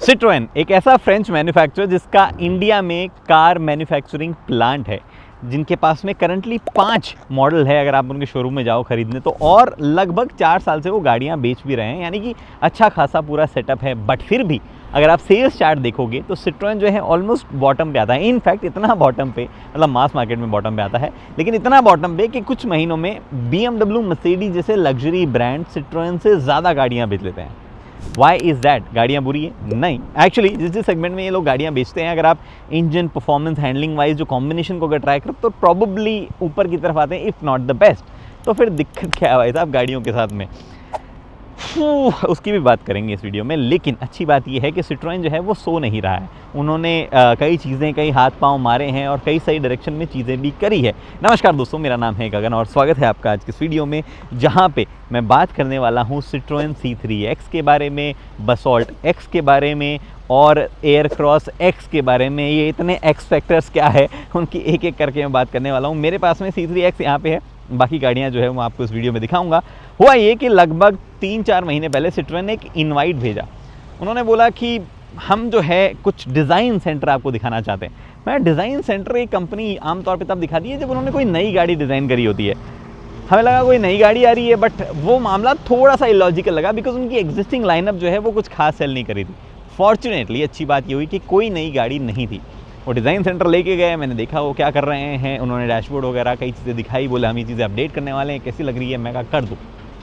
Citroen एक ऐसा French manufacturer जिसका इंडिया में कार मैन्युफैक्चरिंग प्लांट है, जिनके पास में करंटली 5 मॉडल है अगर आप उनके शोरूम में जाओ खरीदने तो, और लगभग 4 साल से वो गाड़ियां बेच भी रहे हैं, यानी कि अच्छा खासा पूरा सेटअप है। बट फिर भी अगर आप सेल्स चार्ट देखोगे तो सिट्रोएन जो है ऑलमोस्ट बॉटम पे आता है। इनफैक्ट इतना बॉटम पे, मतलब मास मार्केट में बॉटम पे आता है, लेकिन इतना बॉटम पे कि कुछ महीनों में BMW, मर्सिडीज जैसे लग्जरी ब्रांड सिट्रोएन से ज़्यादा गाड़ियाँ बेच लेते हैं। Why is that? गाड़ियाँ बुरी है? नहीं, एक्चुअली जिस सेगमेंट में ये लोग गाड़ियाँ बेचते हैं, अगर आप इंजन परफॉर्मेंस हैंडलिंग वाइज जो कॉम्बिनेशन को अगर ट्राई करो तो प्रॉबली ऊपर की तरफ आते हैं, इफ़ नॉट द बेस्ट। तो फिर दिक्कत क्या है भाई साहब गाड़ियों के साथ में, उसकी भी बात करेंगे इस वीडियो में। लेकिन अच्छी बात यह है कि सिट्रोएन जो है वो सो नहीं रहा है। उन्होंने कई चीज़ें, कई हाथ पांव मारे हैं और कई सही डायरेक्शन में चीज़ें भी करी है। नमस्कार दोस्तों, मेरा नाम है गगन और स्वागत है आपका आज के इस वीडियो में, जहां पे मैं बात करने वाला हूं सिट्रोएन C3X के बारे में, बसॉल्ट X के बारे में और एयरक्रॉस X के बारे में। ये इतने X फैक्टर्स क्या है उनकी एक एक करके मैं बात करने वाला हूँ। मेरे पास में C3X यहाँ पे है, बाकी गाड़ियाँ जो है मैं आपको इस वीडियो में दिखाऊंगा। हुआ ये कि लगभग 3-4 महीने पहले सिट्रोएन ने एक इनवाइट भेजा। उन्होंने बोला कि हम जो है कुछ डिज़ाइन सेंटर आपको दिखाना चाहते हैं। मैं डिज़ाइन सेंटर एक कंपनी आमतौर पे तब दिखाती है जब उन्होंने कोई नई गाड़ी डिज़ाइन करी होती है। हमें लगा कोई नई गाड़ी आ रही है, बट वो मामला थोड़ा सा इलॉजिकल लगा बिकॉज उनकी एग्जिस्टिंग लाइनअप जो है वो कुछ खास सेल नहीं करी थी। फॉर्चुनेटली अच्छी बात ये हुई कि कोई नई गाड़ी नहीं थी। वो डिज़ाइन सेंटर लेके गए, मैंने देखा वो क्या कर रहे हैं। उन्होंने डैशबोर्ड वगैरह कई चीज़ें दिखाई, बोले हम ये चीज़ें अपडेट करने वाले हैं, कैसी लग रही है। मैं कहा कर दो,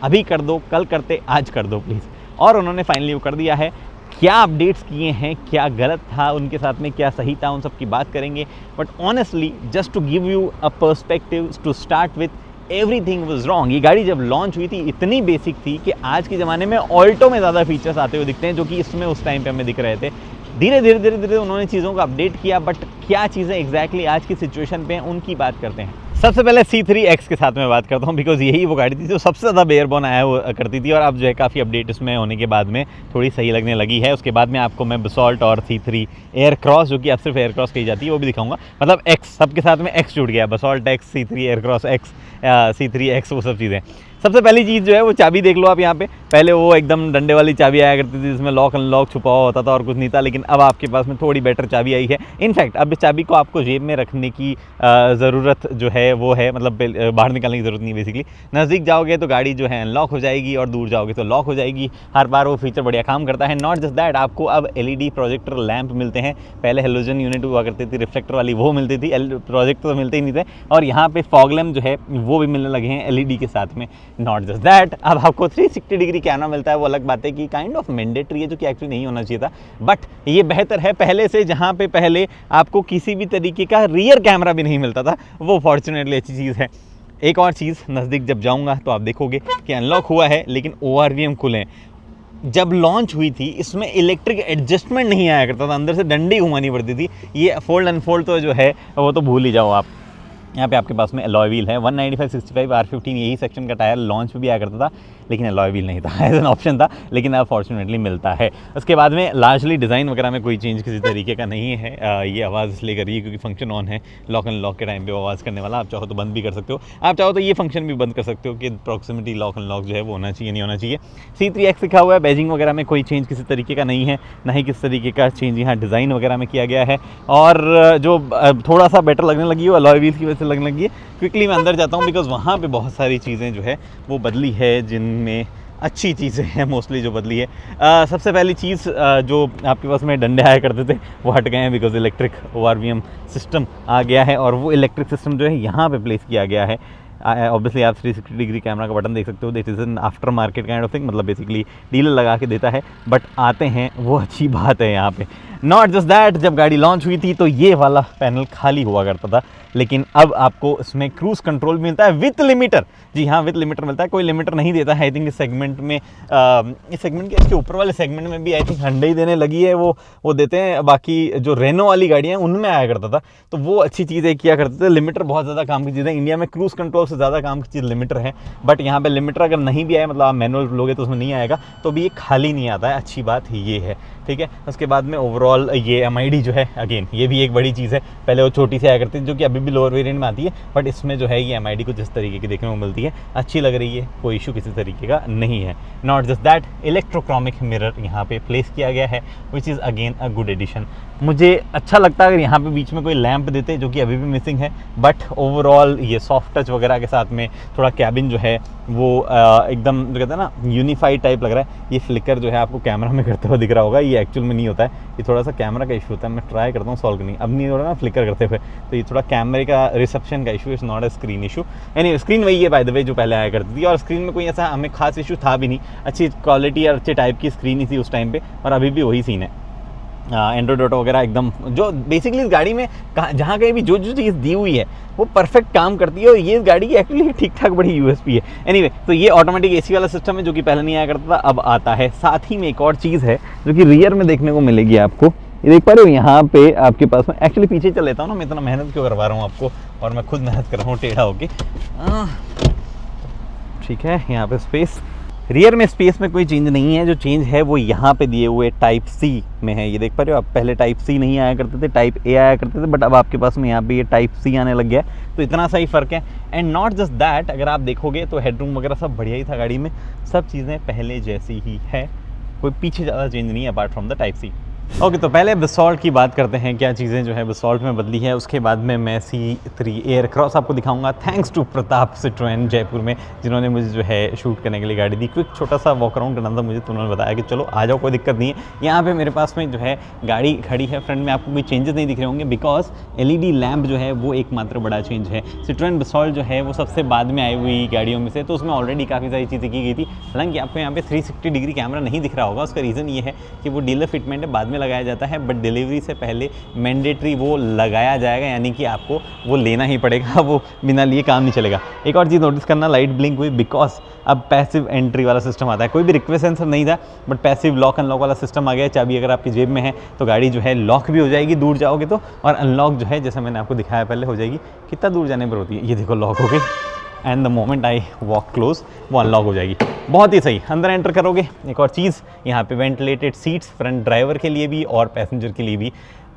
अभी कर दो, कल करते, आज कर दो प्लीज़। और उन्होंने फाइनली वो कर दिया है। क्या अपडेट्स किए हैं, क्या गलत था उनके साथ में, क्या सही था, उन सब की बात करेंगे। But honestly just to give you a perspective to start with, everything was wrong. ये गाड़ी जब लॉन्च हुई थी इतनी बेसिक थी कि आज के ज़माने में ऑल्टो में ज़्यादा फीचर्स आते हुए दिखते हैं जो कि इसमें उस टाइम पे हमें दिख रहे थे। धीरे धीरे उन्होंने चीज़ों को अपडेट किया, बट क्या चीज़ें एग्जैक्टली आज की सिचुएशन पे हैं उनकी बात करते हैं। सबसे पहले C3X के साथ में बात करता हूँ, बिकॉज यही वो गाड़ी थी जो सबसे ज़्यादा बेयरबोन आया वो करती थी, और अब जो है काफ़ी अपडेट इसमें होने के बाद में थोड़ी सही लगने लगी है। उसके बाद में आपको मैं बसॉल्ट और C3 एयरक्रॉस, जो कि अब सिर्फ एयरक्रॉस कही जाती है, वो भी दिखाऊंगा। मतलब X सबके साथ में X जुड़ गया, बसॉल्ट X, C3 Aircross X, C3X, वो सब चीज़ें। सबसे पहली चीज़ जो है वो चाबी देख लो आप यहाँ पे। पहले वो एकदम डंडे वाली चाबी आया करती थी जिसमें लॉक अनलॉक छुपा हुआ होता था और कुछ नहीं था, लेकिन अब आपके पास में थोड़ी बेटर चाबी आई है। इनफैक्ट अब इस चाबी को आपको जेब में रखने की ज़रूरत जो है वो है, मतलब बाहर निकालने की ज़रूरत नहीं। बेसिकली नज़दीक जाओगे तो गाड़ी जो है अनलॉक हो जाएगी और दूर जाओगे तो लॉक हो जाएगी। हर बार वो फीचर बढ़िया काम करता है। नॉट जस्ट दैट, आपको अब LED प्रोजेक्टर लैंप मिलते हैं। पहले हेलोजन यूनिट हुआ करती थी, रिफ्लेक्टर वाली, वो मिलती थी, प्रोजेक्टर तो मिलते ही नहीं थे। और यहाँ पे फॉग लैम्प जो है वो भी मिलने लगे हैं LED के साथ में। नॉट जस्ट दैट, अब आपको 360 डिग्री कैमरा मिलता है। वो अलग बात है कि काइंड ऑफ मैंडेटरी है, जो कि एक्चुअली नहीं होना चाहिए था, बट ये बेहतर है पहले से। जहाँ पे पहले आपको किसी भी तरीके का रियर कैमरा भी नहीं मिलता था, वो फॉर्चुनेटली अच्छी चीज़ है। एक और चीज़, नज़दीक जब जाऊँगा तो आप देखोगे कि अनलॉक हुआ है लेकिन ORVM खुले हैं। जब लॉन्च हुई थी इसमें इलेक्ट्रिक एडजस्टमेंट नहीं आया करता था, अंदर से डंडी घुमानी पड़ती थी। ये फोल्ड अनफोल्ड तो जो है वो तो भूल ही जाओ आप। यहाँ पे आपके पास में अलॉय व्हील है, 195/65 R15 यही सेक्शन का टायर लॉन्च पे भी आया करता था, लेकिन अलॉय व्हील नहीं था, एज एन ऑप्शन था, लेकिन अब फॉर्चुनेटली मिलता है। उसके बाद में लार्जली डिज़ाइन वगैरह में कोई चेंज किसी तरीके का नहीं है। ये आवाज़ इसलिए कर रही है क्योंकि फंक्शन ऑन है, लॉक एंड लॉक के टाइम पे वो आवाज़ करने वाला। आप चाहो तो बंद भी कर सकते हो, आप चाहो तो ये फंक्शन भी बंद कर सकते हो कि प्रॉक्सिमिटी लॉक एंड लॉक जो है वो होना चाहिए, नहीं होना चाहिए। C3X लिखा हुआ है, बैजिंग वगैरह में कोई चेंज किसी तरीके का नहीं है, ना ही किस तरीके का चेंज यहाँ डिज़ाइन वगैरह में किया गया है। और जो थोड़ा सा बेटर लगने लगी है अलॉय व्हील की वजह से लगने लगी है। क्विकली मैं अंदर जाता हूँ बिकॉज वहाँ पे बहुत सारी चीज़ें जो है वो बदली है, जिनमें अच्छी चीज़ें हैं मोस्टली जो बदली है। सबसे पहली चीज़, जो आपके पास में डंडे आया करते थे वो हट गए हैं बिकॉज इलेक्ट्रिक ORVM सिस्टम आ गया है, और वो इलेक्ट्रिक सिस्टम जो है यहाँ पे प्लेस किया गया है। ऑब्वियसली आप 360 डिग्री कैमरा का बटन देख सकते हो, this is an after market kind of thing, मतलब बेसिकली डीलर लगा के देता है, बट आते हैं वो अच्छी बात है यहाँ पे। नॉट जस्ट दैट, जब गाड़ी लॉन्च हुई थी तो ये वाला पैनल खाली हुआ करता था, लेकिन अब आपको इसमें क्रूज कंट्रोल भी मिलता है विथ लिमिटर। जी हाँ, विथ लिमिटर मिलता है, कोई लिमिटर नहीं देता है। आई थिंक इस सेगमेंट में, इस सेगमेंट के इसके ऊपर वाले सेगमेंट में भी आई थिंक Hyundai देने लगी है, वो देते हैं। बाकी जो रेनो वाली गाड़ियाँ हैं उनमें आया करता था, तो वो अच्छी चीज़ें किया करते थे। लिमिटर बहुत ज़्यादा काम की चीज़ है, इंडिया में क्रूज कंट्रोल से ज़्यादा काम की चीज़ लिमिटर है, बट यहाँ पे लिमिटर अगर नहीं भी आया, मतलब आप मैनुअल लोगे तो उसमें नहीं आएगा, तो भी ये खाली नहीं आता है। अच्छी बात ये है। ठीक है। उसके बाद में ओवरऑल ये MID जो है, अगेन ये भी एक बड़ी चीज़ है, पहले वो छोटी सी आया करती थी जो कि अभी भी लोअर वेरिएंट में आती है, बट इसमें जो है ये MID कुछ इस तरीके की देखने को मिलती है, अच्छी लग रही है, कोई इशू किसी तरीके का नहीं है। Not just that, electrochromic mirror यहाँ पे प्लेस किया गया है, which is again a good addition. मुझे अच्छा लगता है अगर यहाँ पे बीच में कोई लैंप देते, जो कि अभी भी मिसिंग है, बट ओवरऑल ये सॉफ्ट टच वगैरह के साथ में थोड़ा कैबिन जो है वो एकदम जो कहते हैं ना यूनिफाइड टाइप लग रहा है। ये फ्लिकर जो है आपको कैमरा में करते हुए दिख रहा होगा, ये एक्चुअल में नहीं होता है, ये थोड़ा सा कैमरा का इशू होता है। मैं ट्राई करता हूँ सॉल्व करनी, अब नहीं हो रहा ना फ्लिकर करते हुए, तो ये थोड़ा कैमरे का रिसेप्शन का issue, it's not a screen issue. Anyway screen वही है बाय द वे जो पहले आया करती थी, और स्क्रीन में कोई ऐसा हमें खास इशू था भी नहीं, अच्छी क्वालिटी और अच्छे टाइप की स्क्रीन ही थी उस टाइम पे, और अभी भी वही सीन है। एंड्रॉइड ऑटो वगैरह एकदम जो बेसिकली इस गाड़ी में जहाँ कहीं भी जो जो चीज़ दी हुई है वो परफेक्ट काम करती है, और ये इस गाड़ी की एक्चुअली ठीक ठाक बड़ी USP है। एनीवे तो ये ऑटोमेटिक AC वाला सिस्टम है जो कि पहले नहीं आया करता था, अब आता है। साथ ही में एक और चीज़ है जो कि रियर में देखने को मिलेगी आपको, ये देख पा रहे हो यहाँ पे आपके पास में, एक्चुअली पीछे चल लेता हूँ ना, मैं इतना मेहनत क्यों करवा रहा हूँ आपको, और मैं खुद मेहनत कर रहा हूँ टेढ़ा होके। ठीक है, यहाँ पे स्पेस, रियर में स्पेस में कोई चेंज नहीं है, जो चेंज है वो यहाँ पे दिए हुए टाइप C में है। ये देख पा रहे हो आप, पहले टाइप C नहीं आया करते थे, टाइप A आया करते थे, बट अब आपके पास में यहाँ पे ये टाइप C आने लग गया है, तो इतना सा ही फ़र्क है। एंड नॉट जस्ट दैट, अगर आप देखोगे तो हेडरूम वगैरह सब बढ़िया ही था गाड़ी में, सब चीज़ें पहले जैसी ही है, कोई पीछे ज़्यादा चेंज नहीं है apart from the type C। Okay, तो पहले बसॉल्ट की बात करते हैं, क्या चीज़ें जो है बसॉल्ट में बदली है, उसके बाद में मैं C3 एयरक्रॉस आपको दिखाऊंगा, thanks to Pratap Citroen Jaipur में, जिन्होंने मुझे जो है शूट करने के लिए गाड़ी दी। क्विक छोटा सा वॉक अराउंड करना था मुझे, तो उन्होंने बताया कि चलो आ जाओ, कोई दिक्कत नहीं है। यहाँ पे मेरे पास में जो है गाड़ी खड़ी है, फ्रंट में आपको कोई चेंजेस नहीं दिख रहे होंगे, बिकॉज LED लैम्प जो है वो एकमात्र बड़ा चेंज है। सिट्रोएन बसॉल्ट जो है वो सबसे बाद में आई हुई गाड़ियों में से, तो उसमें ऑलरेडी काफ़ी सारी चीज़ें की गई थी। हालांकि आपको यहाँ पे 360 डिग्री कैमरा नहीं दिख रहा होगा, उसका रीज़न ये है कि वो डीलर फिटमेंट है, बाद में लगाया जाता है, बट डिलीवरी से पहले मैंडेटरी वो लगाया जाएगा, यानी कि आपको वो लेना ही पड़ेगा, वो बिना लिए काम नहीं चलेगा। एक और चीज़ नोटिस करना, लाइट ब्लिंक हुई, बिकॉज अब पैसिव एंट्री वाला सिस्टम आता है। कोई भी रिक्वेस्ट सेंसर नहीं था, बट पैसिव लॉक अनलॉक वाला सिस्टम आ गया है। चाबी अगर आपकी जेब में है तो गाड़ी जो है लॉक भी हो जाएगी दूर जाओगे तो, और अनलॉक जो है जैसे मैंने आपको दिखाया पहले हो जाएगी, कितना दूर जाने पर होती है, ये देखो लॉक हो गई, and the moment I walk close वो अनलॉक हो जाएगी। बहुत ही सही, अंदर एंटर करोगे। एक और चीज़, यहाँ पे वेंटिलेटेड सीट्स, फ्रंट ड्राइवर के लिए भी और पैसेंजर के लिए भी।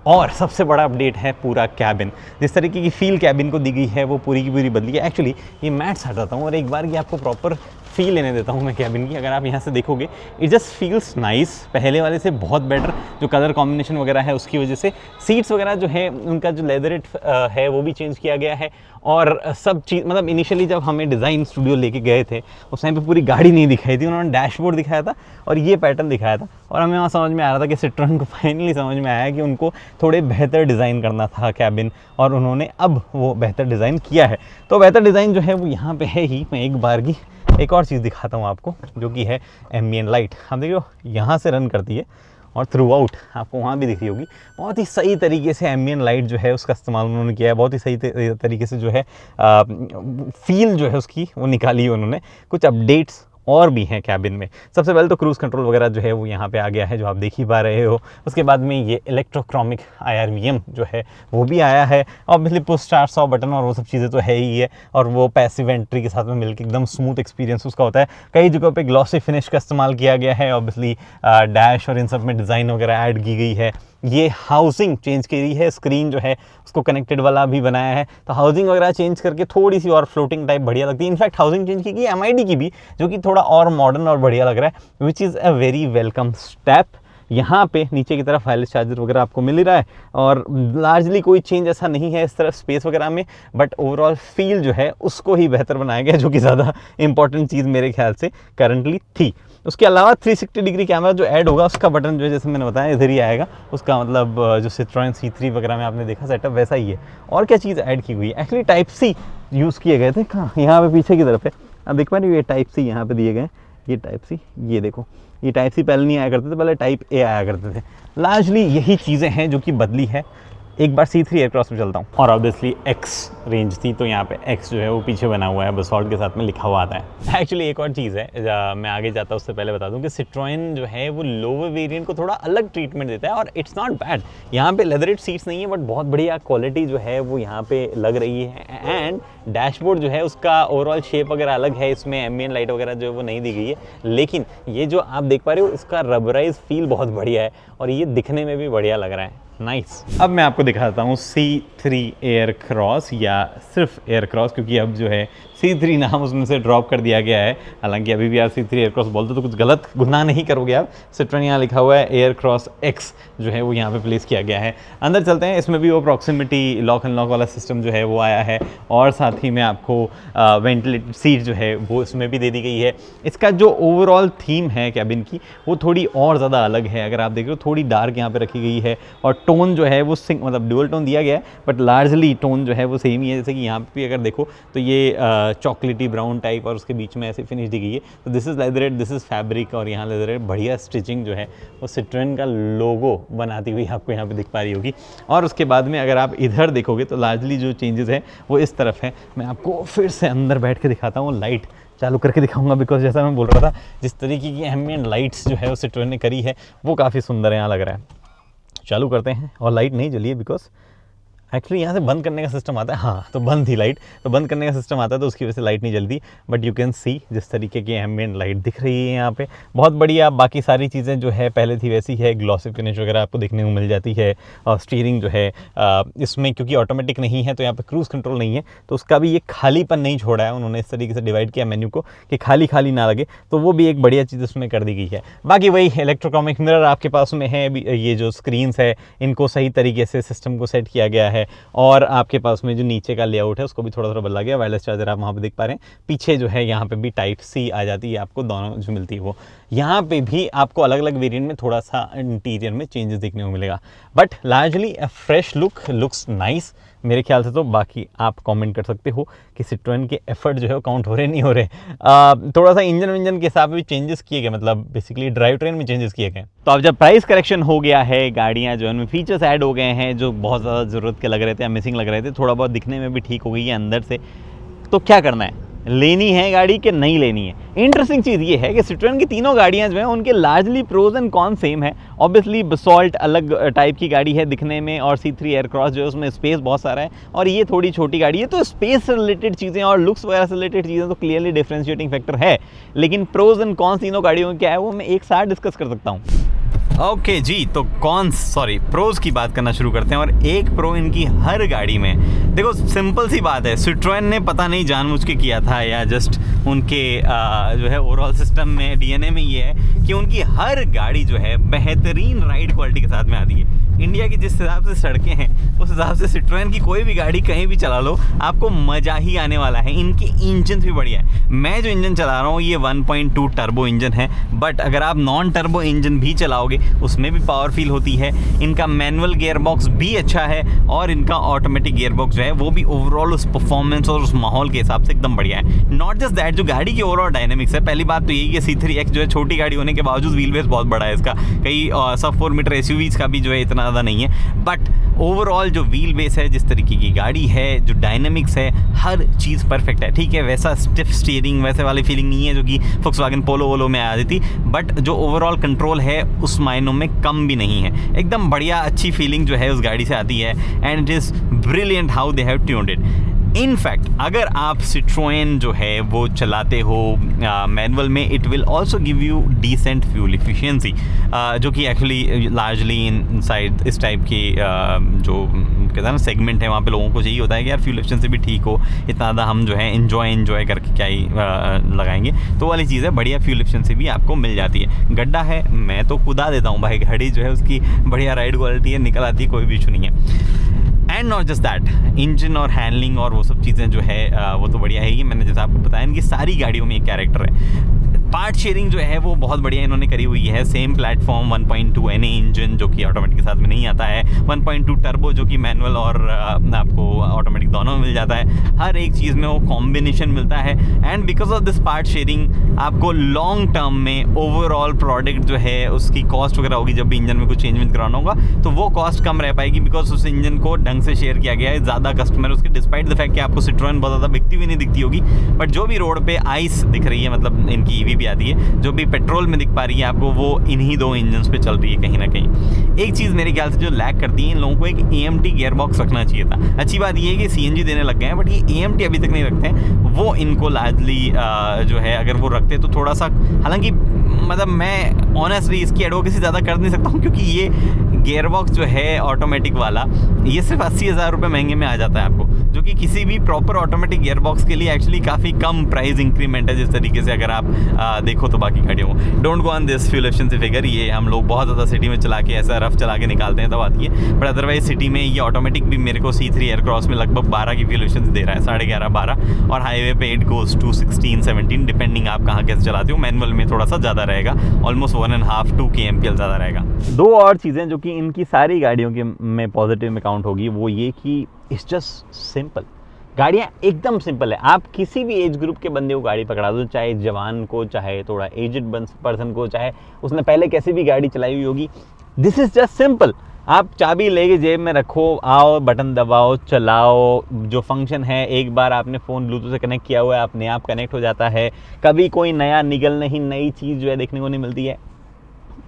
और सबसे बड़ा अपडेट है पूरा कैबिन, जिस तरीके की फील कैबिन को दी गई है वो पूरी की पूरी बदली है। एक्चुअली ये मैट्स हटाता हूँ और एक बार की आपको प्रॉपर फील लेने देता हूँ मैं कैबिन की। अगर आप यहाँ से देखोगे, इट जस्ट फील्स नाइस, पहले वाले से बहुत बेटर। जो कलर कॉम्बिनेशन वगैरह है उसकी वजह से सीट्स वगैरह जो है उनका जो लेदरेट है वो भी चेंज किया गया है, और सब चीज़ मतलब इनिशियली जब हमें डिज़ाइन स्टूडियो लेके गए थे उस टाइम पे पूरी गाड़ी नहीं दिखाई थी, उन्होंने डैशबोर्ड दिखाया था और ये पैटर्न दिखाया था, और हमें वहाँ समझ में आ रहा था कि सिट्रोन को फाइनली समझ में आया कि उनको थोड़े बेहतर डिज़ाइन करना था कैबिन, और उन्होंने अब वो बेहतर डिज़ाइन किया है। तो बेहतर डिज़ाइन जो है वो यहाँ पे है ही। मैं एक बार की एक और चीज़ दिखाता हूँ आपको, जो कि है एम्बिएंट लाइट। आप देखिए यहाँ से रन करती है और थ्रू आउट आपको वहाँ भी दिख रही होगी। बहुत ही सही तरीके से एम्बिएंट लाइट जो है उसका इस्तेमाल उन्होंने किया है, बहुत ही सही तरीके से जो है फील जो है उसकी वो निकाली है उन्होंने। कुछ अपडेट्स और भी हैं कैबिन में। सबसे पहले तो क्रूज़ कंट्रोल वगैरह जो है वो यहाँ पे आ गया है, जो आप देख ही पा रहे हो। उसके बाद में ये इलेक्ट्रोक्रोमिक IRVM जो है वो भी आया है। ऑब्वियसली पुश स्टार्ट 100 बटन और वो सब चीज़ें तो है ही है, और वो पैसिव एंट्री के साथ में मिलकर एकदम स्मूथ एक्सपीरियंस उसका होता है। कई जगहों पे ग्लॉसी फिनिश का इस्तेमाल किया गया है, ऑब्वियसली डैश और इन सब में डिज़ाइन वगैरह ऐड की गई है। ये हाउसिंग चेंज की है, स्क्रीन जो है उसको कनेक्टेड वाला भी बनाया है, तो हाउसिंग वगैरह चेंज करके थोड़ी सी और फ्लोटिंग टाइप बढ़िया लगती है। इनफैक्ट हाउसिंग चेंज की गई MID की भी, जो कि थोड़ा और मॉडर्न और बढ़िया लग रहा है, which is a very welcome step. यहाँ पे नीचे की तरफ वायरलेस चार्जर वगैरह आपको मिल ही रहा है, और लार्जली कोई चेंज ऐसा नहीं है इस तरफ स्पेस वगैरह में, बट ओवरऑल फील जो है उसको ही बेहतर बनाया गया, जो कि ज़्यादा इंपॉर्टेंट चीज़ मेरे ख्याल से करंटली थी। उसके अलावा 360 डिग्री कैमरा जो ऐड होगा उसका बटन जो है जैसे मैंने बताया इधर ही आएगा। उसका मतलब जो सिट्रोएन C3 वगैरह में आपने देखा सेटअप वैसा ही है। और क्या चीज़ ऐड की हुई है, एक्चुअली टाइप C यूज़ किए गए थे। कहाँ, यहाँ पे पीछे की तरफ है, अब देख पा रहे हो ये टाइप C यहाँ पे दिए गए, ये टाइप C, ये देखो ये टाइप C पहले नहीं आया करते थे, पहले टाइप A आया करते थे। लार्जली यही चीज़ें हैं जो कि बदली है। एक बार C3 एयरक्रॉस में चलता हूँ, और ऑब्वियसली X रेंज थी, तो यहाँ पे X जो है वो पीछे बना हुआ है, बसॉल्ट के साथ में लिखा हुआ आता है। एक्चुअली एक और चीज़ है, मैं आगे जाता हूँ उससे पहले बता दूँ कि सिट्रोएन जो है वो लोअर वेरिएंट को थोड़ा अलग ट्रीटमेंट देता है, और इट्स नॉट बैड। यहाँ पे लेदरेट सीट्स नहीं है, बट बहुत बढ़िया क्वालिटी जो है वो यहाँ पे लग रही है। एंड डैशबोर्ड जो है उसका ओवरऑल शेप वगैरह अलग है, इसमें एम्बिएंट लाइट वगैरह जो है वो नहीं दी गई है, लेकिन ये जो आप देख पा रहे हो इसका रबराइज फील बहुत बढ़िया है। और ये दिखने में भी बढ़िया लग रहा है। नाइस। अब मैं आपको दिखाता हूँ C3 एयरक्रॉस, या सिर्फ एयरक्रॉस, क्योंकि अब जो है C3 नाम उसमें से ड्रॉप कर दिया गया है। हालांकि अभी भी आप C3 एयरक्रॉस बोलते तो कुछ गलत गुनाह नहीं करोगे आप। सिट्रोन यहाँ लिखा हुआ है, एयरक्रॉस X जो है वो यहाँ पे प्लेस किया गया है। अंदर चलते हैं। इसमें भी वो प्रॉक्सिमिटी लॉक एंड लॉक वाला सिस्टम जो है वो आया है, और साथ ही में आपको वेंटिलेटेड सीट जो है वो इसमें भी दे दी गई है। इसका जो ओवरऑल थीम है कैबिन की वो थोड़ी और ज़्यादा अलग है। अगर आप देख रहे हो थोड़ी डार्क यहाँ पे रखी गई है, और टोन जो है वो मतलब ड्यूअल टोन दिया गया है, बट लार्जली टोन जो है वो सेम ही है। जैसे कि यहाँ पे भी अगर देखो तो ये चॉकलेटी ब्राउन टाइप, और उसके बीच में ऐसे फिनिश दी गई है। तो this is leatherette, this is fabric, और यहाँ लेदरेट बढ़िया स्टिचिंग जो है वो सिट्रोन का लोगो बनाती हुई आपको यहाँ पे दिख पा रही होगी। और उसके बाद में अगर आप इधर देखोगे तो लार्जली जो चेंजेस हैं वो इस तरफ है। मैं आपको फिर से अंदर बैठ के दिखाता हूँ, लाइट चालू करके दिखाऊंगा, बिकॉज जैसा मैं बोल रहा था जिस तरीके की एम्बिएंट लाइट्स जो है वो सिट्रोन ने करी है वो काफ़ी सुंदर यहाँ लग रहा है। चालू करते हैं, और लाइट नहीं जली है बिकॉज एक्चुअली यहाँ से बंद करने का सिस्टम आता है। हाँ, तो बंद थी लाइट, तो बंद करने का सिस्टम आता है तो उसकी वजह से लाइट नहीं जलती। बट यू कैन सी जिस तरीके की एम्बिएंट लाइट दिख रही है यहाँ पे, बहुत बढ़िया। बाकी सारी चीज़ें जो है पहले थी वैसी है, ग्लॉसी फिनिश वगैरह आपको देखने को मिल जाती है। और स्टीयरिंग जो है इसमें क्योंकि ऑटोमेटिक नहीं है तो यहाँ पे क्रूज़ कंट्रोल नहीं है, तो उसका भी ये खालीपन नहीं छोड़ा है उन्होंने। इस तरीके से डिवाइड किया मेन्यू को कि खाली खाली ना लगे, तो वो भी एक बढ़िया चीज़ उसमें कर दी गई है। बाकी वही इलेक्ट्रोक्रॉमिक मिरर आपके पास में है। ये जो स्क्रीन्स है इनको सही तरीके से सिस्टम को सेट किया गया है, और आपके पास में जो नीचे का लेआउट है उसको भी थोड़ा थोड़ा बदला गया। वायरलेस चार्जर आप वहाँ पे देख पा रहे हैं। पीछे जो है यहाँ पे भी टाइप C आ जाती है आपको, दोनों जो मिलती है वो। यहाँ पे भी आपको अलग अलग वेरिएंट में थोड़ा सा इंटीरियर में चेंजेस देखने को मिलेगा, but largely a fresh looks nice मेरे ख्याल से। तो बाकी आप कमेंट कर सकते हो कि सिट्रोन के एफर्ट जो है वो काउंट हो रहे नहीं हो रहे। थोड़ा सा इंजन के हिसाब से भी चेंजेस किए गए, मतलब बेसिकली ड्राइव ट्रेन में चेंजेस किए गए। तो अब जब प्राइस करेक्शन हो गया है, गाड़ियाँ जो है उनमें फीचर्स ऐड हो गए हैं जो बहुत ज़्यादा ज़रूरत के लग रहे थे या मिसिंग लग रहे थे, थोड़ा बहुत दिखने में भी ठीक हो गई है अंदर से, तो क्या करना है, लेनी है गाड़ी कि नहीं लेनी है। इंटरेस्टिंग चीज़ ये है कि सिट्रोन की तीनों गाड़ियाँ जो हैं उनके largely pros and cons same है। ऑब्वियसली बसॉल्ट अलग टाइप की गाड़ी है दिखने में, और C3 एयरक्रॉस जो है उसमें स्पेस बहुत सारा है, और ये थोड़ी छोटी गाड़ी है। तो स्पेस से रिलेटेड चीज़ें और लुक्स वगैरह से रिलेटेड चीज़ें तो क्लियरली डिफरेंशिएटिंग फैक्टर है, लेकिन प्रोज एंड कॉन्स तीनों गाड़ियों में क्या है वो मैं एक साथ डिस्कस कर सकता हूँ। ओके जी, तो प्रोज की बात करना शुरू करते हैं। और एक प्रो इनकी हर गाड़ी में, देखो सिंपल सी बात है, सिट्रोन ने पता नहीं जानबूझ के किया था या जस्ट उनके जो है ओवरऑल सिस्टम में DNA में ये है कि उनकी हर गाड़ी जो है बेहतरीन राइड क्वालिटी के साथ में आती है। इंडिया की जिस हिसाब से सड़कें हैं उस हिसाब से सिट्रोन की कोई भी गाड़ी कहीं भी चला लो आपको मज़ा ही आने वाला है। इनके इंजन भी बढ़िया है। मैं जो इंजन चला रहा हूँ ये 1.2 टर्बो इंजन है, बट अगर आप नॉन टर्बो इंजन भी चलाओगे उसमें भी पावर फील होती है। इनका मैनुअल गियर बॉक्स भी अच्छा है, और इनका ऑटोमेटिक गियर बॉक्स जो है वो भी ओवरऑल उस परफॉर्मेंस और उस माहौल के हिसाब से एकदम बढ़िया है। नॉट जस्ट दैट, जो गाड़ी की ओवरऑल डायनेमिक्स है, पहली बात तो यही है C3X जो है छोटी गाड़ी होने के बावजूद व्हील बेस बहुत बड़ा है इसका। कई सब 4 मीटर SUVs का भी जो है इतना ज़्यादा नहीं है, बट ओवरऑल जो व्हील बेस है, जिस तरीके की गाड़ी है, जो डायनेमिक्स है, हर चीज़ परफेक्ट है। ठीक है, वैसा स्टिफ स्टीयरिंग वैसे वाली फीलिंग नहीं है जो कि Volkswagen पोलो वोलो में आ जाती, बट जो ओवरऑल कंट्रोल है उस मायनों में कम भी नहीं है। एकदम बढ़िया अच्छी फीलिंग जो है उस गाड़ी से आती है, and it is brilliant how they have tuned it. In fact अगर आप सिट्रोन जो है वो चलाते हो मैनुअल में, it will also give you decent fuel efficiency, जो कि एक्चुअली लार्जली इन साइड इस टाइप की जो कहते हैं ना सेगमेंट है, वहाँ पे लोगों को चाहिए होता है कि यार फ्यूल इफिशियंसी भी ठीक हो, इतना ज़्यादा हम जो है इन्जॉय करके क्या ही लगाएंगे। तो वाली चीज़ है, बढ़िया फ्यूल इफिशियंसी भी आपको मिल जाती है। गड्ढा है मैं तो कुदा देता हूँ भाई, गाड़ी जो है उसकी बढ़िया राइड क्वालिटी है, निकल आती है, कोई भी इशू नहीं है। And not just that, engine और हैंडलिंग और वो सब चीज़ें जो है वो तो बढ़िया है ही। मैंने जैसा आपको बताया इनकी सारी गाड़ियों में एक कैरेक्टर है। पार्ट शेयरिंग जो है वो बहुत बढ़िया इन्होंने करी हुई है। सेम प्लेटफॉर्म 1.2 NA इंजन जो कि ऑटोमेटिक के साथ में नहीं आता है, 1.2 टर्बो जो कि मैनुअल और आपको ऑटोमेटिक दोनों मिल जाता है। हर एक चीज़ में वो कॉम्बिनेशन मिलता है, and because of this part sharing आपको लॉन्ग टर्म में ओवरऑल प्रोडक्ट जो है उसकी कॉस्ट वगैरह होगी, जब भी इंजन में कुछ चेंजमेंट कराना होगा तो वो कॉस्ट कम रह पाएगी, बिकॉज उस इंजन को ढंग से शेयर किया गया है। ज़्यादा कस्टमर उसके, डिस्पाइट द फैक्ट कि आपको सिट्रोन बहुत ज़्यादा बिकती हुई नहीं दिखती होगी, बट जो भी रोड पे आइस दिख रही है, मतलब इनकी EV भी आती है, जो भी पेट्रोल में दिख पा रही है आपको, वो इन्हीं दो इंजन्स पे चल रही है कहीं ना कहीं। एक चीज़ मेरे ख्याल से जो लैक करती है, इन लोगों को एक AMT गियर बॉक्स रखना चाहिए था। अच्छी बात ये है कि CNG देने लग गए हैं, बट ये AMT अभी तक नहीं रखते हैं। वो इनको लार्जली जो है अगर वो रखते तो थोड़ा सा, हालांकि मतलब मैं ऑनेस्टली इसकी एडवोकेसी ज़्यादा कर नहीं सकता हूँ, क्योंकि ये गियरबॉक्स जो है ऑटोमेटिक वाला, ये सिर्फ 80,000 रुपये महंगे में आ जाता है आपको, जो कि किसी भी प्रॉपर ऑटोमेटिक गियरबॉक्स के लिए एक्चुअली काफ़ी कम प्राइस इंक्रीमेंट है, जिस तरीके से अगर आप देखो तो बाकी गाड़ियों को। Don't go on this fuel efficiency figure, ये हम लोग बहुत ज़्यादा सिटी में चला के ऐसा रफ चला के निकालते हैं तब आती है, बट अदरवाइज सिटी में ये ऑटोमेटिक भी मेरे को C3 एयरक्रॉस में लगभग 12 की फ्यूल एफिशिएंसी दे रहा है, 11.5 12, और हाईवे पे इट गोज टू 16 17 डिपेंडिंग आप कहाँ कैसे चलाते हो। मैनुअल में थोड़ा सा ज़्यादा रहेगा, ऑलमोस्ट 1.5 2 kmpl ज़्यादा रहेगा। दो और चीज़ें जो कि इनकी सारी गाड़ियों के में पॉजिटिव में काउंट होगी, वो ये कि इट्स जस्ट सिंपल। गाड़ियाँ एकदम सिंपल है, आप किसी भी एज ग्रुप के बंदे को गाड़ी पकड़ा दो, चाहे जवान को, चाहे थोड़ा एजड पर्सन को, चाहे उसने पहले कैसी भी गाड़ी चलाई हुई होगी, दिस इज़ जस्ट सिंपल। आप चाबी लेके जेब में रखो, आओ, बटन दबाओ, चलाओ, जो फंक्शन है एक बार आपने फ़ोन ब्लूटूथ से कनेक्ट किया हुआ है, अपने आप कनेक्ट हो जाता है, कभी कोई नया निगल नहीं, नई चीज़ जो है देखने को नहीं मिलती है।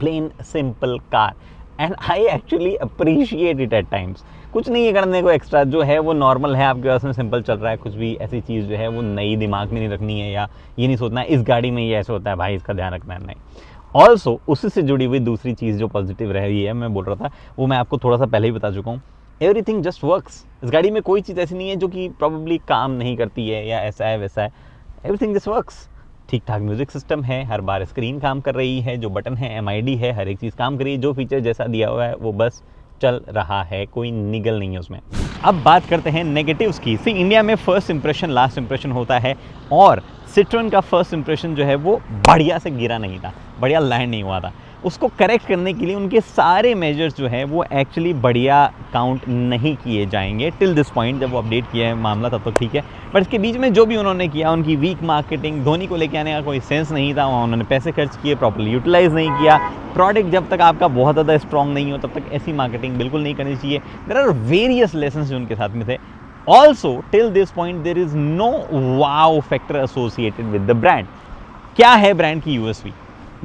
Plain simple car, and I actually appreciate it at times. कुछ नहीं है करने को एक्स्ट्रा, जो है वो नॉर्मल है आपके पास में, सिंपल चल रहा है, कुछ भी ऐसी चीज़ जो है वो नई दिमाग में नहीं रखनी है, या ये नहीं सोचना है इस गाड़ी में ये ऐसे होता है भाई, इसका ध्यान रखना है, नहीं। ऑल्सो उससे से जुड़ी हुई दूसरी चीज़ जो पॉजिटिव रही है, मैं बोल रहा था, वो मैं आपको थोड़ा सा पहले ही बता चुका हूँ। Everything just works. इस गाड़ी में कोई चीज़ ऐसी नहीं है जो कि प्रॉब्ली काम नहीं करती है या ऐसा है वैसा है, एवरीथिंग जस्ट वर्क्स। ठीक ठाक म्यूजिक सिस्टम है, हर बार स्क्रीन काम कर रही है, जो बटन है MID है, हर एक चीज़ काम कर रही है, जो फीचर जैसा दिया हुआ है वो बस चल रहा है, कोई निगल नहीं है उसमें। अब बात करते हैं नेगेटिव्स की। सी, इंडिया में फर्स्ट इंप्रेशन लास्ट इंप्रेशन होता है, और सिट्रोन का फर्स्ट इंप्रेशन जो है वो बढ़िया से गिरा नहीं था, बढ़िया लैंड नहीं हुआ था। उसको करेक्ट करने के लिए उनके सारे मेजर्स जो है वो एक्चुअली बढ़िया काउंट नहीं किए जाएंगे टिल दिस पॉइंट। जब वो अपडेट किया है मामला तब तो ठीक है, बट इसके बीच में जो भी उन्होंने किया, उनकी वीक मार्केटिंग, धोनी को लेके आने का कोई सेंस नहीं था, वहाँ उन्होंने पैसे खर्च किए, प्रॉपर्ली यूटिलाइज नहीं किया। प्रोडक्ट जब तक आपका बहुत ज़्यादा स्ट्रॉन्ग नहीं हो तब तक ऐसी मार्केटिंग बिल्कुल नहीं करनी चाहिए। देयर आर वेरियस लेसन्स जो उनके साथ में थे। Also till this point there is no wow factor associated with the brand. क्या है ब्रांड की USP?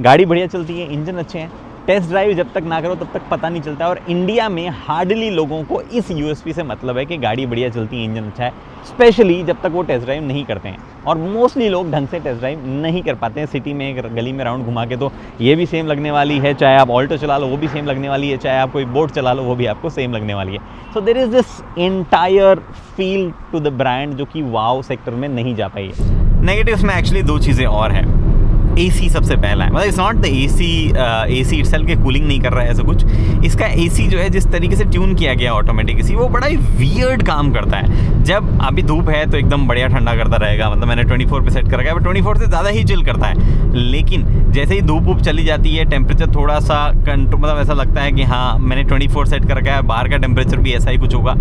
गाड़ी बढ़िया चलती है, इंजन अच्छे हैं, टेस्ट ड्राइव जब तक ना करो तब तक पता नहीं चलता है, और इंडिया में हार्डली लोगों को इस USP से मतलब है कि गाड़ी बढ़िया चलती है, इंजन अच्छा है, स्पेशली जब तक वो टेस्ट ड्राइव नहीं करते हैं। और मोस्टली लोग ढंग से टेस्ट ड्राइव नहीं कर पाते हैं। सिटी में एक गली में राउंड घुमा के तो ये भी सेम लगने वाली है, चाहे आप ऑल्टो चला लो वो भी सेम लगने वाली है, चाहे आप कोई बोट चला लो वो भी आपको सेम लगने वाली है। So there is this entire feel to the brand जो कि वाव सेक्टर में नहीं जा पाई है। नेगेटिव्स में एक्चुअली दो चीज़ें और हैं। AC सबसे पहला है, मतलब it's not the AC itself के कूलिंग नहीं कर रहा है ऐसा कुछ। इसका AC जो है जिस तरीके से ट्यून किया गया ऑटोमेटिक AC, वो बड़ा ही वियर्ड काम करता है। जब अभी धूप है तो एकदम बढ़िया ठंडा करता रहेगा, मतलब मैंने 24 पे सेट कर रखा है, बट 24 से ज़्यादा ही चिल करता है। लेकिन जैसे ही धूप वूप चली जाती है, टेम्परेचर थोड़ा सा मतलब ऐसा लगता है कि हाँ मैंने 24 सेट कर रखा है, बाहर का टेम्परेचर भी ऐसा ही कुछ होगा।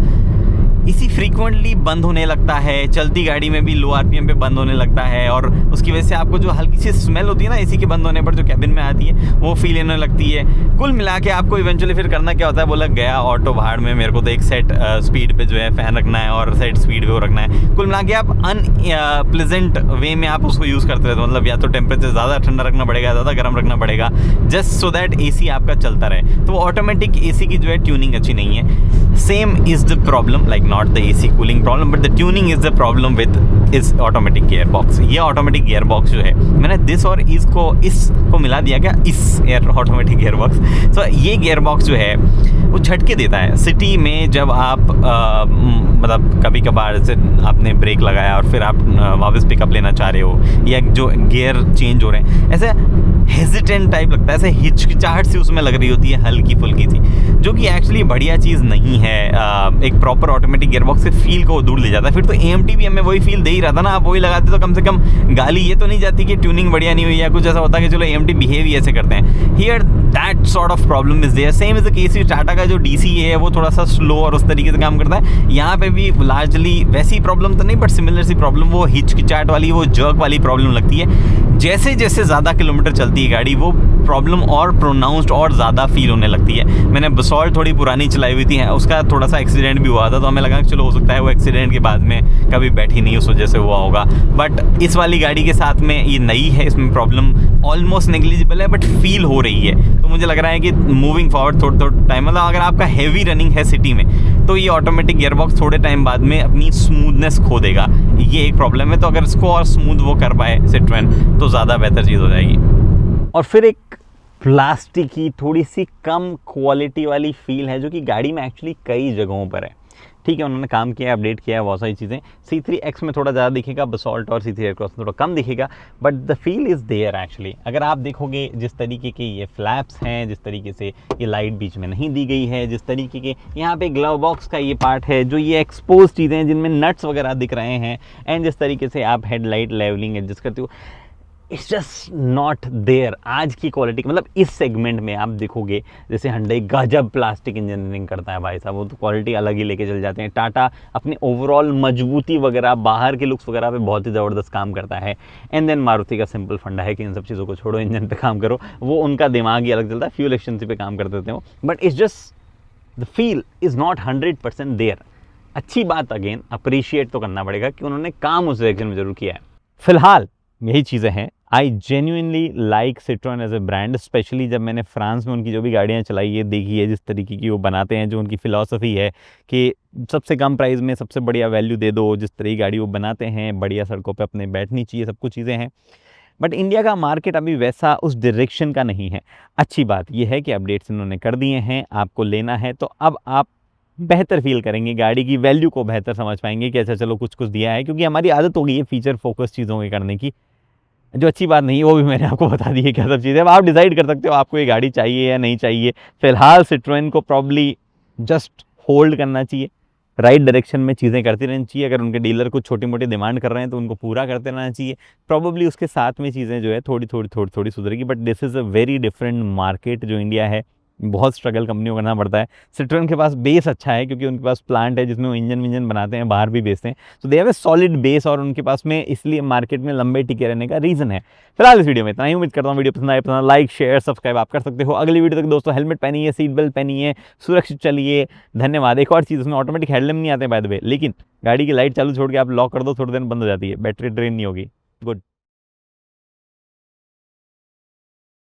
इसी फ्रीक्वेंटली बंद होने लगता है, चलती गाड़ी में भी लो RPM पे बंद होने लगता है, और उसकी वजह से आपको जो हल्की सी स्मेल होती है ना AC के बंद होने पर जो कैबिन में आती है, वो फील होने लगती है। कुल मिला के आपको इवेंचुअली फिर करना क्या होता है, बोला गया ऑटो भाड़ में, मेरे को तो एक सेट स्पीड पे जो है फ़ैन रखना है और सेट स्पीड पे वो रखना है। कुल मिला के आप अनप्लेजेंट वे में आप उसको यूज़ करते रहते हो, मतलब या तो टेम्परेचर ज़्यादा ठंडा रखना पड़ेगा, ज़्यादा गर्म रखना पड़ेगा, जस्ट सो दैट AC आपका चलता रहे। तो ऑटोमेटिक AC की जो है ट्यूनिंग अच्छी नहीं है। Same is the problem, like not the AC cooling problem but the tuning is the problem with इस ऑटोमेटिक गियर बॉक्स। ये ऑटोमेटिक गियर बॉक्स जो है, मैंने दिस और इसको मिला दिया क्या, इस ऑटोमेटिक गियर बॉक्स। तो ये गियर बॉक्स जो है वो झटके देता है सिटी में। जब आप मतलब कभी कभार जैसे आपने ब्रेक लगाया और फिर आप वापस पिकअप लेना चाह रहे हो, या जो गियर चेंज हो रहे हैं, ऐसे हेजिटेंट टाइप लगता है, ऐसे हिचकिचाहट सी उसमें लग रही होती है हल्की फुल्की सी, जो कि एक्चुअली बढ़िया चीज़ नहीं है। एक प्रॉपर ऑटोमेटिक गियरबॉक्स से फील को दूर ले जाता है। फिर तो AMT भी हमें वही फील दे ही रहा था ना, आप वही लगाते तो कम से कम गाली ये तो नहीं जाती कि ट्यूनिंग बढ़िया नहीं हुई, या कुछ ऐसा होता है कि चलो AMT बिहेव ही ऐसे करते हैं। Here that sort of problem is there. Same is the case Tata का जो DC है वो थोड़ा सा स्लो और उस तरीके से काम करता है। यहाँ पे भी लार्जली वैसी प्रॉब्लम तो नहीं, बट सिमिलर सी प्रॉब्लम, वो हिचकिचाहट वाली, वो जर्क वाली प्रॉब्लम लगती है। जैसे जैसे ज़्यादा किलोमीटर चलती है गाड़ी, वो प्रॉब्लम और प्रोनाउंस्ड और ज़्यादा फील होने लगती है। मैंने बसॉल्ट थोड़ी पुरानी चलाई हुई थी, उसका थोड़ा सा एक्सीडेंट भी हुआ था, तो हमें लगा कि चलो हो सकता है वो एक्सीडेंट के बाद में कभी बैठी नहीं उस वजह से हुआ होगा। बट इस वाली गाड़ी के साथ में ये नई है, इसमें प्रॉब्लम ऑलमोस्ट नेग्लिजिबल है, बट फील हो रही है। तो मुझे लग रहा है कि मूविंग फॉरवर्ड थोड़ा टाइम, मतलब अगर आपका हैवी रनिंग है सिटी में, तो ये ऑटोमेटिक गियरबॉक्स थोड़े टाइम बाद में अपनी स्मूथनेस खो देगा। ये एक प्रॉब्लम है। तो अगर इसको और स्मूथ वो कर पाए सिट्रोएन, तो ज़्यादा बेहतर चीज़ हो जाएगी। और फिर एक प्लास्टिक की थोड़ी सी कम क्वालिटी वाली फील है जो कि गाड़ी में एक्चुअली कई जगहों पर है। ठीक है, उन्होंने काम किया है, अपडेट किया है बहुत सारी चीज़ें। C3X में थोड़ा ज़्यादा दिखेगा, बसॉल्ट और C3 एयरक्रॉस में थोड़ा कम दिखेगा, but the feel is there actually. अगर आप देखोगे जिस तरीके के ये फ्लैप्स हैं, जिस तरीके से ये लाइट बीच में नहीं दी गई है, जिस तरीके के यहाँ पे ग्लव बॉक्स का ये पार्ट है, जो ये एक्सपोज चीज़ें हैं जिनमें नट्स वगैरह दिख रहे हैं, एंड जिस तरीके से आप हेडलाइट लेवलिंग एडजस्ट करते हो, इट्स जस्ट नॉट देयर। आज की क्वालिटी मतलब इस सेगमेंट में आप देखोगे जैसे Hyundai गजब प्लास्टिक इंजीनियरिंग करता है भाई साहब, वो तो क्वालिटी अलग ही लेके चल जाते हैं। टाटा अपने ओवरऑल मजबूती वगैरह, बाहर के लुक्स वगैरह पे बहुत ही ज़बरदस्त काम करता है। एंड देन मारुति का सिंपल फंडा है कि इन सब चीज़ों को छोड़ो, इंजन पे काम करो, वो उनका दिमाग ही अलग चलता है, फ्यूल एफिशिएंसी पे काम करते हैं वो। But it's just the feel is not 100% there. अच्छी बात अगेन अप्रिशिएट तो करना पड़ेगा कि उन्होंने काम उस डायरेक्शन में जरूर किया है। फिलहाल यही चीज़ें हैं। I genuinely like Citroen as a brand, specially जब मैंने फ्रांस में उनकी जो भी गाड़ियाँ चलाई है, देखी है, जिस तरीके की वो बनाते हैं, जो उनकी फ़िलॉसफी है कि सबसे कम प्राइस में सबसे बढ़िया वैल्यू दे दो, जिस तरह की गाड़ी वो बनाते हैं, बढ़िया सड़कों पे अपने बैठनी चाहिए, सब कुछ चीज़ें हैं। बट इंडिया का मार्केट अभी वैसा उस डायरेक्शन का नहीं है। अच्छी बात यह है कि अपडेट्स इन्होंने कर दिए हैं, आपको लेना है तो अब आप बेहतर फील करेंगे, गाड़ी की वैल्यू को बेहतर समझ पाएंगे कि अच्छा चलो कुछ कुछ दिया है, क्योंकि हमारी आदत हो गई है फीचर फोकस चीज़ों के करने की, जो अच्छी बात नहीं है। वो भी मैंने आपको बता दी है क्या सब चीज़ें। अब आप डिसाइड कर सकते हो आपको ये गाड़ी चाहिए या नहीं चाहिए। फिलहाल सिट्रोएन को प्रॉब्ली जस्ट होल्ड करना चाहिए, राइट डायरेक्शन में चीज़ें करती रहनी चाहिए। अगर उनके डीलर कुछ छोटी मोटी डिमांड कर रहे हैं तो उनको पूरा करते रहना चाहिए। प्रॉब्ली उसके साथ में चीज़ें जो है थोड़ी सुधरेगी, but this is a very different market जो इंडिया है। बहुत स्ट्रगल कंपनियों करना पड़ता है। सिट्रोएन के पास बेस अच्छा है क्योंकि उनके पास प्लांट है जिसमें वो इंजन विंजन बनाते हैं, बाहर भी बेचते हैं, तो they have a solid base, और उनके पास में इसलिए मार्केट में लंबे टिके रहने का रीज़न है। फिलहाल इस वीडियो में इतना ही। उम्मीद करता हूँ वीडियो पसंद आए, पसंद लाइक शेयर सब्सक्राइब आप कर सकते हो। अगली वीडियो तक दोस्तों हेलमेट पहनिए, सीट बेल्ट पहनिए, सुरक्षित चलिए। धन्यवाद। एक और चीज़, उसमें ऑटोमेटिक हेडलैम्प नहीं आते बाय द वे, लेकिन गाड़ी की लाइट चालू छोड़ के आप लॉक कर दो, थोड़ी देर बंद हो जाती है, बैटरी ड्रेन नहीं होगी। गुड।